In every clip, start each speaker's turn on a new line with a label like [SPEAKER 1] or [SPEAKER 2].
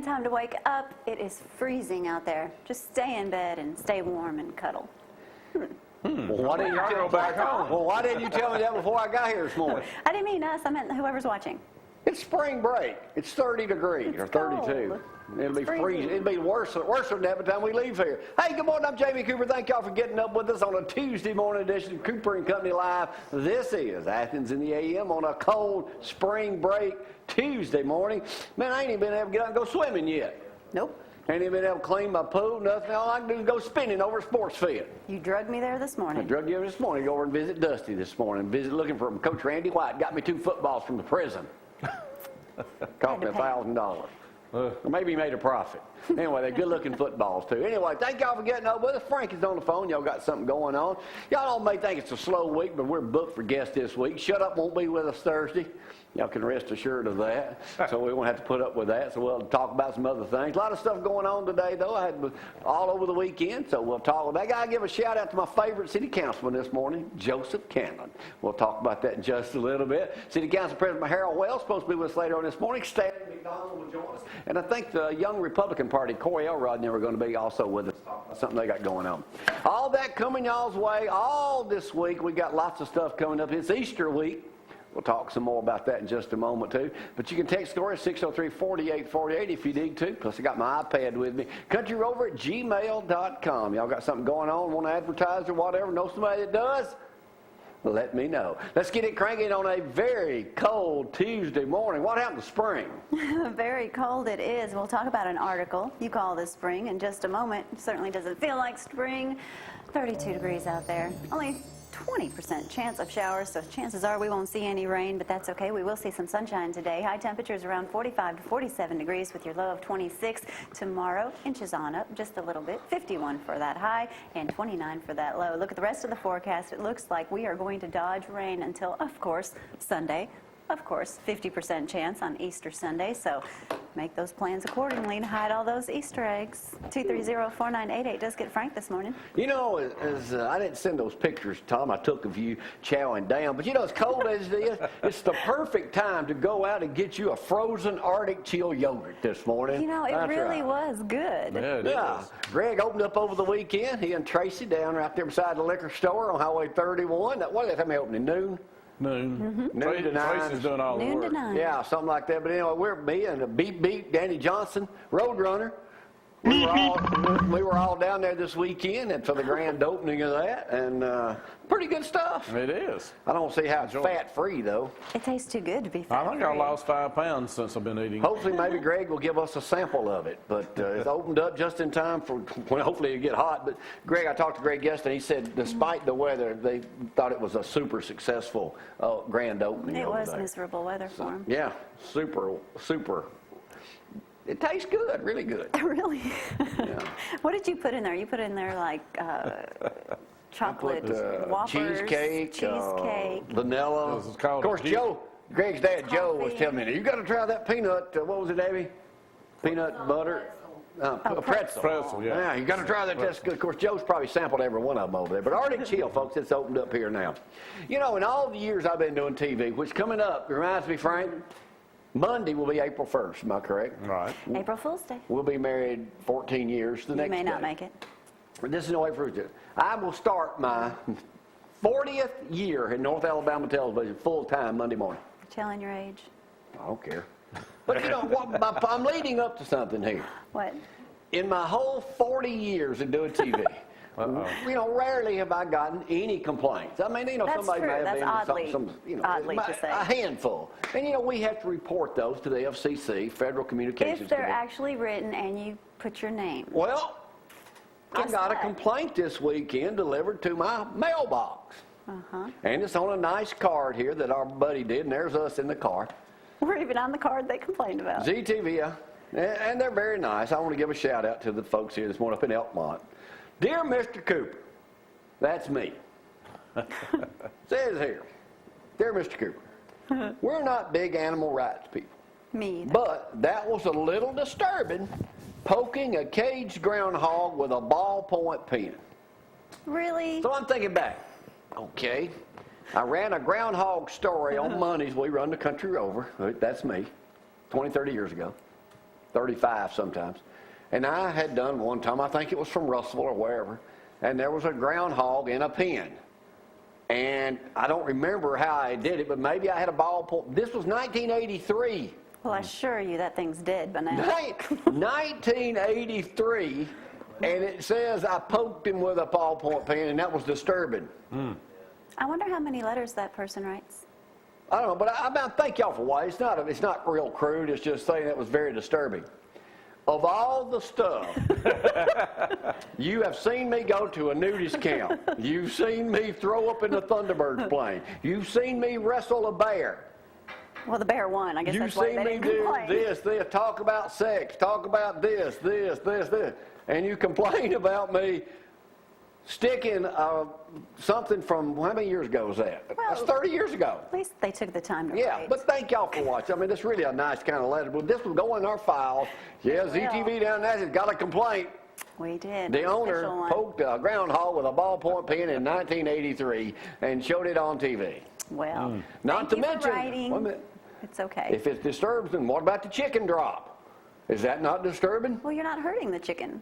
[SPEAKER 1] time to wake up. It is freezing out there. Just stay in bed and stay warm and cuddle.
[SPEAKER 2] Well, why didn't you go back home? Well, why didn't you tell me that before I got here this morning?
[SPEAKER 1] I didn't mean us. I meant whoever's watching.
[SPEAKER 2] It's spring break. It's 30 degrees or 32.
[SPEAKER 1] Cold.
[SPEAKER 2] It'll be freezing. It'll be worse than that by the time we leave here. Hey, good morning. I'm Jamie Cooper. Thank y'all for getting up with us on a Tuesday morning edition of Cooper and Company Live. This is Athens in the AM on a cold spring break Tuesday morning. Man, I ain't even been able to get out and go swimming yet.
[SPEAKER 1] Nope.
[SPEAKER 2] Ain't even been able to clean my pool, nothing. All I can do is go spinning over at Sports Field.
[SPEAKER 1] You drugged me there this morning.
[SPEAKER 2] I drugged you this morning. Go over and visit Dusty this morning. Visit looking for Coach Randy White. Got me 2 footballs from the prison. Cost me $1,000. Or maybe he made a profit. Anyway, they're good-looking footballs, too. Anyway, thank y'all for getting up with us. Frank is on the phone. Y'all got something going on. Y'all all may think it's a slow week, but we're booked for guests this week. Shut Up won't be with us Thursday. Y'all can rest assured of that. So we won't have to put up with that. So we'll talk about some other things. A lot of stuff going on today, though. I had all over the weekend, so we'll talk about that. I got to give a shout-out to my favorite city councilman this morning, Joseph Cannon. We'll talk about that in just a little bit. City Council President Harold Wells supposed to be with us later on this morning. Stanley McDonald will join us. And I think the young Republican Party, Corey Elrod, and they were going to be also with us. Something they got going on. All that coming y'all's way all this week. We got lots of stuff coming up. It's Easter week. We'll talk some more about that in just a moment, too. But you can text Gloria 603-4848 if you need to. Plus, I got my iPad with me. countryrover@gmail.com. Y'all got something going on, want to advertise or whatever? Know somebody that does? Let me know. Let's get it cranking on a very cold Tuesday morning. What happened to spring?
[SPEAKER 1] Very cold it is. We'll talk about an article you call this spring in just a moment. It certainly doesn't feel like spring. 32 degrees out there. Only 20% chance of showers, so chances are we won't see any rain, but that's okay. We will see some sunshine today. High temperatures around 45 to 47 degrees with your low of 26. Tomorrow, inches on up just a little bit. 51 for that high and 29 for that low. Look at the rest of the forecast. It looks like we are going to dodge rain until, of course, Sunday. Of course, 50% chance on Easter Sunday, so make those plans accordingly to hide all those Easter eggs. 230-4988 does get Frank this morning.
[SPEAKER 2] You know, I didn't send those pictures, Tom, I took of you chowing down, but you know, as cold as it is, it's the perfect time to go out and get you a frozen Arctic chill yogurt this morning.
[SPEAKER 1] You know, it really was good.
[SPEAKER 2] Yeah. Greg opened up over the weekend. He and Tracy down right there beside the liquor store on Highway 31. What is that time they opening, noon?
[SPEAKER 3] Noon.
[SPEAKER 2] Noon to 9.
[SPEAKER 3] Tracy's doing all the
[SPEAKER 1] Noon
[SPEAKER 3] work.
[SPEAKER 1] to 9.
[SPEAKER 2] Yeah, something like that. But anyway, we're me and Beep, Danny Johnson, Roadrunner. We were all down there this weekend and for the grand opening of that, and pretty good stuff.
[SPEAKER 3] It is.
[SPEAKER 2] I don't see how it's fat-free, though.
[SPEAKER 1] It tastes too good to be
[SPEAKER 3] I
[SPEAKER 1] fat-free.
[SPEAKER 3] think I lost 5 pounds since I've been eating.
[SPEAKER 2] Hopefully, maybe Greg will give us a sample of it. But it's opened up just in time for when hopefully it get hot. But Greg, I talked to Greg yesterday. He said, despite the weather, they thought it was a super successful grand opening.
[SPEAKER 1] It was
[SPEAKER 2] there.
[SPEAKER 1] miserable weather for him.
[SPEAKER 2] Yeah, super. It tastes good, really good.
[SPEAKER 1] Really?
[SPEAKER 2] Yeah.
[SPEAKER 1] What did you put in there? You put in there like chocolate whoppers,
[SPEAKER 2] cheesecake, vanilla.
[SPEAKER 3] This is called
[SPEAKER 2] Of course, Greg's dad, Joe, was
[SPEAKER 1] Coffee.
[SPEAKER 2] telling me, you got to try that peanut, what was it, Davy? Peanut butter? Pretzel.
[SPEAKER 3] Pretzel, yeah.
[SPEAKER 2] Yeah, you got to try that. That's good. Of course, Joe's probably sampled every one of them over there. But Arctic Chill, folks, it's opened up here now. You know, in all the years I've been doing TV, which coming up, reminds me, Frank, Monday will be April 1st, am I correct?
[SPEAKER 3] Right.
[SPEAKER 1] April Fool's Day.
[SPEAKER 2] We'll be married 14 years the
[SPEAKER 1] You
[SPEAKER 2] next
[SPEAKER 1] may not
[SPEAKER 2] day.
[SPEAKER 1] make it.
[SPEAKER 2] This is no April Fool's Day. I will start my 40th year in North Alabama television full-time Monday morning.
[SPEAKER 1] Telling your age.
[SPEAKER 2] I don't care. But you know, I'm leading up to something here.
[SPEAKER 1] What?
[SPEAKER 2] In my whole 40 years of doing TV, you know, rarely have I gotten any complaints. I mean, you know,
[SPEAKER 1] That's
[SPEAKER 2] somebody
[SPEAKER 1] true.
[SPEAKER 2] may have
[SPEAKER 1] That's
[SPEAKER 2] been
[SPEAKER 1] oddly to say.
[SPEAKER 2] a handful. And you know, we have to report those to the FCC, Federal Communications
[SPEAKER 1] If they're
[SPEAKER 2] Commission.
[SPEAKER 1] actually written and you put your name.
[SPEAKER 2] Well, I
[SPEAKER 1] Guess
[SPEAKER 2] got a
[SPEAKER 1] what?
[SPEAKER 2] complaint this weekend delivered to my mailbox. And it's on a nice card here that our buddy did, and there's us in the car.
[SPEAKER 1] We're even on the card they complained about.
[SPEAKER 2] ZTV, yeah. And they're very nice. I want to give a shout out to the folks here this morning up in Elkmont. Dear Mr. Cooper, that's me. Says here, Dear Mr. Cooper, we're not big animal rights people.
[SPEAKER 1] Me either.
[SPEAKER 2] But that was a little disturbing, poking a caged groundhog with a ballpoint pen.
[SPEAKER 1] Really?
[SPEAKER 2] So I'm thinking back, okay, I ran a groundhog story on Mondays. We run the country over. That's me, 20, 30 years ago. 35 sometimes. And I had done one time, I think it was from Russellville or wherever, and there was a groundhog in a pen. And I don't remember how I did it, but maybe I had a ballpoint. This was 1983.
[SPEAKER 1] Well, I assure you that thing's dead by now.
[SPEAKER 2] 1983, and it says I poked him with a ballpoint pen, and that was disturbing.
[SPEAKER 1] I wonder how many letters that person writes.
[SPEAKER 2] I don't know, but I thank y'all for why. It's not real crude. It's just saying it was very disturbing. Of all the stuff, you have seen me go to a nudist camp. You've seen me throw up in the Thunderbirds plane. You've seen me wrestle a bear.
[SPEAKER 1] Well, the bear won. I guess
[SPEAKER 2] You've
[SPEAKER 1] that's why
[SPEAKER 2] seen
[SPEAKER 1] they
[SPEAKER 2] me
[SPEAKER 1] didn't
[SPEAKER 2] do
[SPEAKER 1] complain.
[SPEAKER 2] this, talk about sex, talk about this. And you complain about me sticking something from, how many years ago was that?
[SPEAKER 1] Well,
[SPEAKER 2] That's 30 years ago.
[SPEAKER 1] At least they took the time to
[SPEAKER 2] Yeah,
[SPEAKER 1] write.
[SPEAKER 2] but thank y'all for watching. I mean, it's really a nice kind of letter. But this will go in our files. Yeah, ZTV down there has got a complaint.
[SPEAKER 1] We did.
[SPEAKER 2] The owner
[SPEAKER 1] Official one.
[SPEAKER 2] poked a groundhog with a ballpoint pen in 1983 and showed it on TV.
[SPEAKER 1] Well,
[SPEAKER 2] Not
[SPEAKER 1] thank
[SPEAKER 2] to
[SPEAKER 1] you for
[SPEAKER 2] mention,
[SPEAKER 1] writing.
[SPEAKER 2] wait a minute,
[SPEAKER 1] It's okay.
[SPEAKER 2] if it disturbs them, what about the chicken drop? Is that not disturbing?
[SPEAKER 1] Well, you're not hurting the chicken.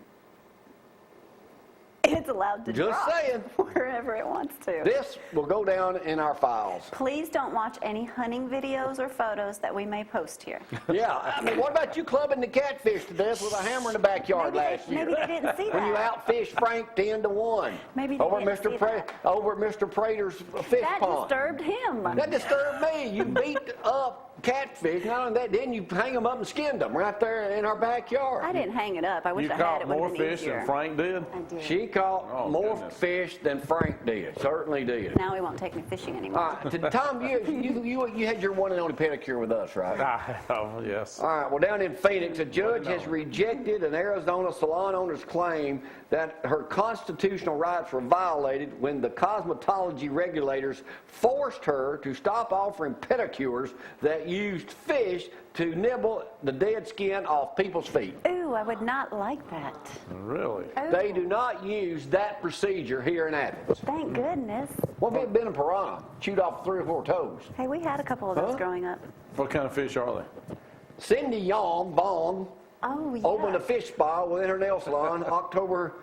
[SPEAKER 1] It's allowed to
[SPEAKER 2] Just
[SPEAKER 1] drop
[SPEAKER 2] saying.
[SPEAKER 1] wherever it wants to.
[SPEAKER 2] This will go down in our files.
[SPEAKER 1] Please don't watch any hunting videos or photos that we may post here.
[SPEAKER 2] Yeah, I mean, what about you clubbing the catfish to death with a hammer in the backyard last year?
[SPEAKER 1] Maybe they didn't see
[SPEAKER 2] When you
[SPEAKER 1] that.
[SPEAKER 2] outfished Frank 10-1.
[SPEAKER 1] Maybe they
[SPEAKER 2] over
[SPEAKER 1] didn't see that.
[SPEAKER 2] Over at Mr. Prater's fish
[SPEAKER 1] That
[SPEAKER 2] pond.
[SPEAKER 1] disturbed him.
[SPEAKER 2] That disturbed me. You beat up catfish. Not only that, then you hang them up and skinned them right there in our backyard.
[SPEAKER 1] I didn't hang it up. I wish
[SPEAKER 3] You
[SPEAKER 1] I had.
[SPEAKER 3] caught
[SPEAKER 1] It would
[SPEAKER 3] more
[SPEAKER 1] have been
[SPEAKER 3] fish
[SPEAKER 1] easier.
[SPEAKER 3] than Frank did?
[SPEAKER 1] I did.
[SPEAKER 2] She caught
[SPEAKER 3] Oh,
[SPEAKER 2] more
[SPEAKER 3] goodness.
[SPEAKER 2] fish than Frank did. Certainly did.
[SPEAKER 1] Now he won't take me fishing anymore.
[SPEAKER 2] All right, Tom, you had your one and only pedicure with us, right?
[SPEAKER 3] Oh, yes.
[SPEAKER 2] All right, well, down in Phoenix, a judge has rejected an Arizona salon owner's claim that her constitutional rights were violated when the cosmetology regulators forced her to stop offering pedicures that used fish to nibble the dead skin off people's feet.
[SPEAKER 1] Ooh, I would not like that.
[SPEAKER 3] Really?
[SPEAKER 1] Ooh,
[SPEAKER 2] They do not use that procedure here in Athens.
[SPEAKER 1] Thank goodness.
[SPEAKER 2] What if it had been a piranha, chewed off 3 or 4 toes?
[SPEAKER 1] Hey, we had a couple of those
[SPEAKER 2] Huh?
[SPEAKER 1] growing up.
[SPEAKER 3] What kind of fish are they?
[SPEAKER 2] Cindy Yom Vaughn
[SPEAKER 1] Oh, yeah.
[SPEAKER 2] opened a fish spa within her nail salon October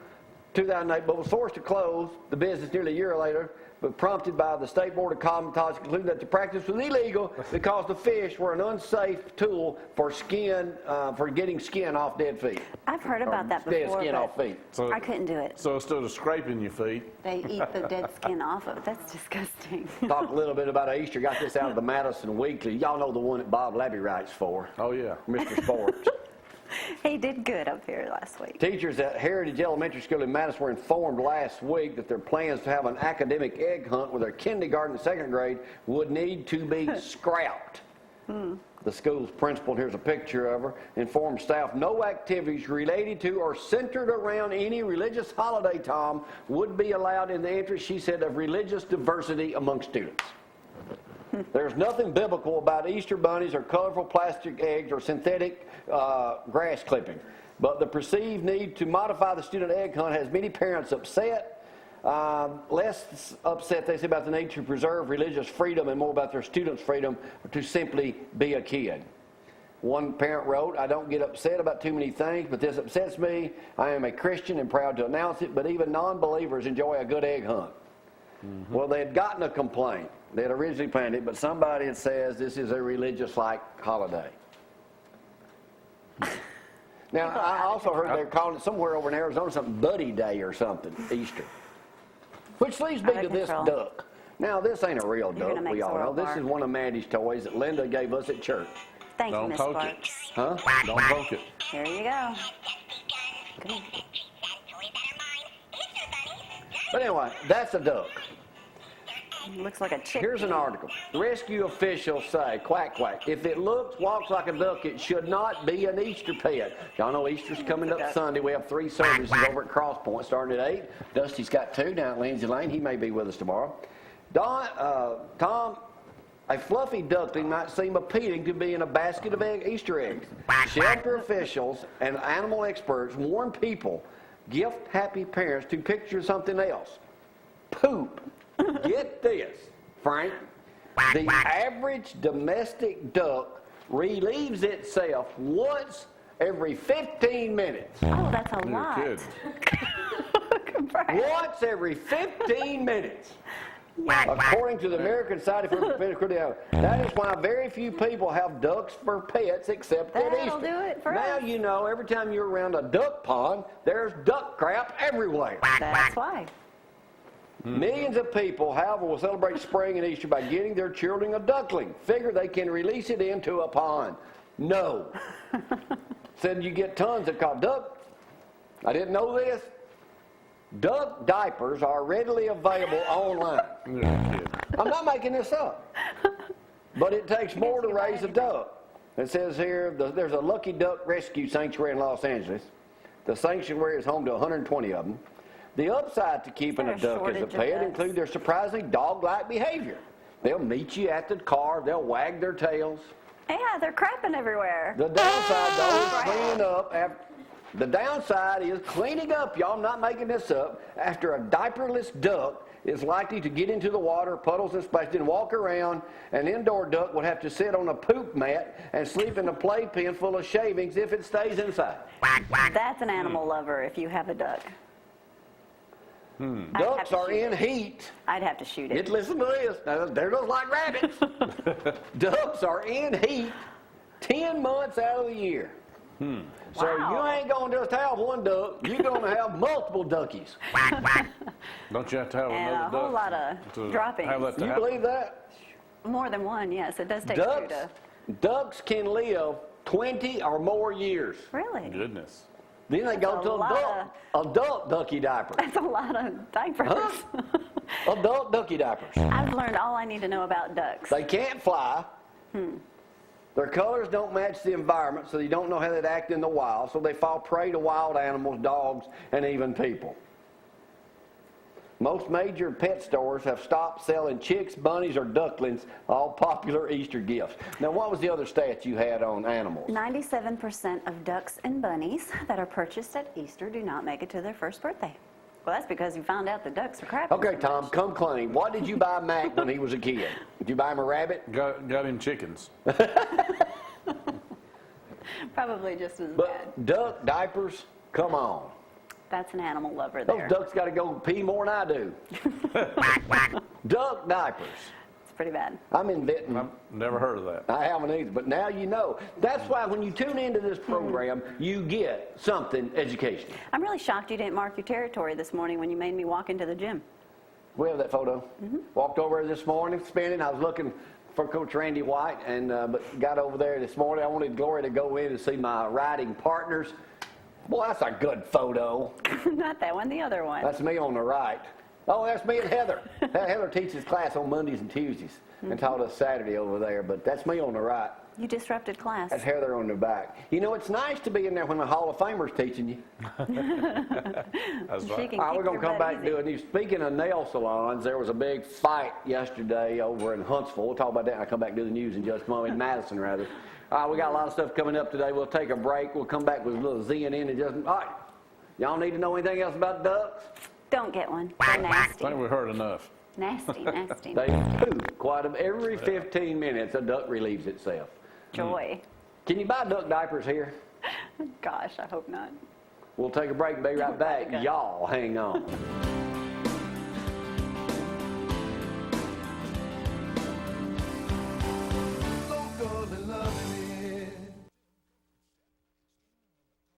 [SPEAKER 2] 2008, but was forced to close the business nearly a year later, but prompted by the State Board of Cosmetology concluded that the practice was illegal because the fish were an unsafe tool for getting skin off dead feet.
[SPEAKER 1] I've heard about that
[SPEAKER 2] Dead
[SPEAKER 1] before,
[SPEAKER 2] skin off
[SPEAKER 1] but
[SPEAKER 2] feet.
[SPEAKER 3] So,
[SPEAKER 1] I couldn't do it.
[SPEAKER 3] so instead of scraping your feet,
[SPEAKER 1] They eat the dead skin off of it. That's disgusting.
[SPEAKER 2] Talk a little bit about Easter. Got this out of the Madison Weekly. Y'all know the one that Bob Labby writes for,
[SPEAKER 3] oh yeah.
[SPEAKER 2] Mr. Sports.
[SPEAKER 1] He did good up here last week.
[SPEAKER 2] Teachers at Heritage Elementary School in Madison were informed last week that their plans to have an academic egg hunt with their kindergarten and second grade would need to be scrapped. The school's principal, and here's a picture of her, informed staff no activities related to or centered around any religious holiday, Tom, would be allowed in the interest, she said, of religious diversity among students. There's nothing biblical about Easter bunnies or colorful plastic eggs or synthetic grass clipping. But the perceived need to modify the student egg hunt has many parents upset. Less upset, they say, about the need to preserve religious freedom and more about their students' freedom to simply be a kid. One parent wrote, I don't get upset about too many things, but this upsets me. I am a Christian and proud to announce it, but even non-believers enjoy a good egg hunt. Mm-hmm. Well, they had gotten a complaint. They had originally planned it, but somebody had says this is a religious-like holiday. Now, I also heard they're calling it somewhere over in Arizona something Buddy Day or something, Easter. Which leads me
[SPEAKER 1] Out
[SPEAKER 2] to
[SPEAKER 1] of
[SPEAKER 2] this
[SPEAKER 1] control.
[SPEAKER 2] duck. Now, this ain't a real
[SPEAKER 1] You're
[SPEAKER 2] duck,
[SPEAKER 1] gonna make
[SPEAKER 2] we all know.
[SPEAKER 1] Zorro
[SPEAKER 2] This
[SPEAKER 1] bark.
[SPEAKER 2] is one of Mandy's toys that Linda gave us at church.
[SPEAKER 1] Thank you,
[SPEAKER 3] Don't
[SPEAKER 1] Miss
[SPEAKER 3] poke it.
[SPEAKER 1] Sparks.
[SPEAKER 2] Huh?
[SPEAKER 3] Don't poke it.
[SPEAKER 1] Here you go. Good.
[SPEAKER 2] But anyway, that's a duck.
[SPEAKER 1] Looks like a chick.
[SPEAKER 2] Here's an article. Rescue officials say, quack, quack, if it walks like a duck, it should not be an Easter pet. Y'all know Easter's coming up Sunday. We have 3 services over at Cross Point starting at 8. Dusty's got 2 down at Lindsay Lane. He may be with us tomorrow. Tom, a fluffy duckling might seem appealing to be in a basket of Easter eggs. Shelter officials and animal experts warn people, gift-happy parents to picture something else. Poop. Get this, Frank. The average domestic duck relieves itself once every 15 minutes.
[SPEAKER 1] Oh, that's a
[SPEAKER 3] You're
[SPEAKER 1] lot.
[SPEAKER 3] kidding.
[SPEAKER 2] Once every 15 minutes.
[SPEAKER 1] Yeah.
[SPEAKER 2] According to the American Society for Prevention of that is why very few people have ducks for pets except at
[SPEAKER 1] That'll
[SPEAKER 2] Easter.
[SPEAKER 1] do it for
[SPEAKER 2] now
[SPEAKER 1] us.
[SPEAKER 2] you know every time you're around a duck pond, there's duck crap everywhere.
[SPEAKER 1] That's why.
[SPEAKER 2] Millions of people, however, will celebrate spring and Easter by getting their children a duckling. Figure they can release it into a pond. No. Said you get tons that call duck. I didn't know this. Duck diapers are readily available online.
[SPEAKER 3] You're kidding.
[SPEAKER 2] I'm not making this up. But it takes more to
[SPEAKER 1] you buy
[SPEAKER 2] raise a
[SPEAKER 1] anything.
[SPEAKER 2] duck. It says here there's a Lucky Duck Rescue Sanctuary in Los Angeles. The sanctuary is home to 120 of them. The upside to keeping
[SPEAKER 1] there
[SPEAKER 2] a
[SPEAKER 1] a
[SPEAKER 2] duck as a
[SPEAKER 1] shortage of
[SPEAKER 2] pet
[SPEAKER 1] ducks?
[SPEAKER 2] include their surprisingly dog-like behavior. They'll meet you at the car. They'll wag their tails.
[SPEAKER 1] Yeah, they're crapping everywhere.
[SPEAKER 2] The downside, though, is cleaning up after. The downside is cleaning up, y'all, I'm not making this up, after a diaperless duck is likely to get into the water, puddles and splashes, and walk around. An indoor duck would have to sit on a poop mat and sleep in a playpen full of shavings if it stays inside.
[SPEAKER 1] That's an animal lover if you have a duck. I'd have
[SPEAKER 2] Ducks
[SPEAKER 1] to
[SPEAKER 2] are
[SPEAKER 1] shoot
[SPEAKER 2] in
[SPEAKER 1] it.
[SPEAKER 2] heat.
[SPEAKER 1] I'd have to shoot it.
[SPEAKER 2] Listen to this. Now, they're just like rabbits. Ducks are in heat 10 months out of the year. So
[SPEAKER 1] Wow.
[SPEAKER 2] you ain't going to just have one duck. You're going to have multiple duckies.
[SPEAKER 3] Don't you have to have
[SPEAKER 1] And
[SPEAKER 3] another
[SPEAKER 1] a whole
[SPEAKER 3] duck
[SPEAKER 1] lot of
[SPEAKER 3] to
[SPEAKER 1] droppings.
[SPEAKER 3] have that to
[SPEAKER 2] You
[SPEAKER 3] happen?
[SPEAKER 2] believe that?
[SPEAKER 1] More than one, yes. It does take two
[SPEAKER 2] Ducks,
[SPEAKER 1] to.
[SPEAKER 2] ducks can live 20 or more years.
[SPEAKER 1] Really?
[SPEAKER 3] Goodness.
[SPEAKER 2] Then they go
[SPEAKER 1] That's
[SPEAKER 2] to
[SPEAKER 1] a lot
[SPEAKER 2] adult ducky diapers.
[SPEAKER 1] That's a lot of diapers.
[SPEAKER 2] Huh? Adult ducky diapers.
[SPEAKER 1] I've learned all I need to know about ducks.
[SPEAKER 2] They can't fly. Their colors don't match the environment, so you don't know how they'd act in the wild. So they fall prey to wild animals, dogs, and even people. Most major pet stores have stopped selling chicks, bunnies, or ducklings, all popular Easter gifts. Now, what was the other stat you had on animals?
[SPEAKER 1] 97% of ducks and bunnies that are purchased at Easter do not make it to their first birthday. Well, that's because you found out the ducks are crappy.
[SPEAKER 2] Okay, Tom, come clean. What did you buy Mac when he was a kid? Did you buy him a rabbit?
[SPEAKER 3] Got him chickens.
[SPEAKER 1] Probably just as bad.
[SPEAKER 2] But duck diapers, come on.
[SPEAKER 1] That's an animal lover
[SPEAKER 2] Those
[SPEAKER 1] there.
[SPEAKER 2] ducks got to go pee more than I do. Duck diapers.
[SPEAKER 1] It's pretty bad.
[SPEAKER 2] I'm inventing.
[SPEAKER 3] I've never heard of that.
[SPEAKER 2] I haven't either, but now you know. That's why when you tune into this program, you get something educational.
[SPEAKER 1] I'm really shocked you didn't mark your territory this morning when you made me walk into the gym.
[SPEAKER 2] We have that photo. Walked over this morning, spinning. I was looking for Coach Randy White, and but got over there this morning. I wanted Gloria to go in and see my riding partners. Boy, that's a good photo.
[SPEAKER 1] Not that one, the other one.
[SPEAKER 2] That's me on the right. Oh, that's me and Heather. Heather teaches class on Mondays and Tuesdays and taught us Saturday over there, but that's me on the right.
[SPEAKER 1] You disrupted class.
[SPEAKER 2] That's Heather on the back. You know, it's nice to be in there when the Hall of Famer's teaching you.
[SPEAKER 3] That's
[SPEAKER 1] She
[SPEAKER 3] right.
[SPEAKER 1] can
[SPEAKER 2] All right,
[SPEAKER 1] kick
[SPEAKER 2] we're going
[SPEAKER 1] your
[SPEAKER 2] to come
[SPEAKER 1] butt
[SPEAKER 2] back and
[SPEAKER 1] easy.
[SPEAKER 2] do it. And speaking of nail salons, there was a big fight yesterday over in Huntsville. We'll talk about that when I come back to the news in just a moment. In Madison, rather. All right, we got a lot of stuff coming up today. We'll take a break. We'll come back with a little ZNN and just. All right, y'all need to know anything else about ducks?
[SPEAKER 1] Don't get one. They're
[SPEAKER 3] I
[SPEAKER 1] nasty.
[SPEAKER 3] think we heard enough.
[SPEAKER 1] Nasty, nasty.
[SPEAKER 2] They poop quite every 15 minutes. A duck relieves itself.
[SPEAKER 1] Joy.
[SPEAKER 2] Can you buy duck diapers here?
[SPEAKER 1] Gosh, I hope not.
[SPEAKER 2] We'll take a break and be right back.
[SPEAKER 1] Okay.
[SPEAKER 2] Y'all hang on.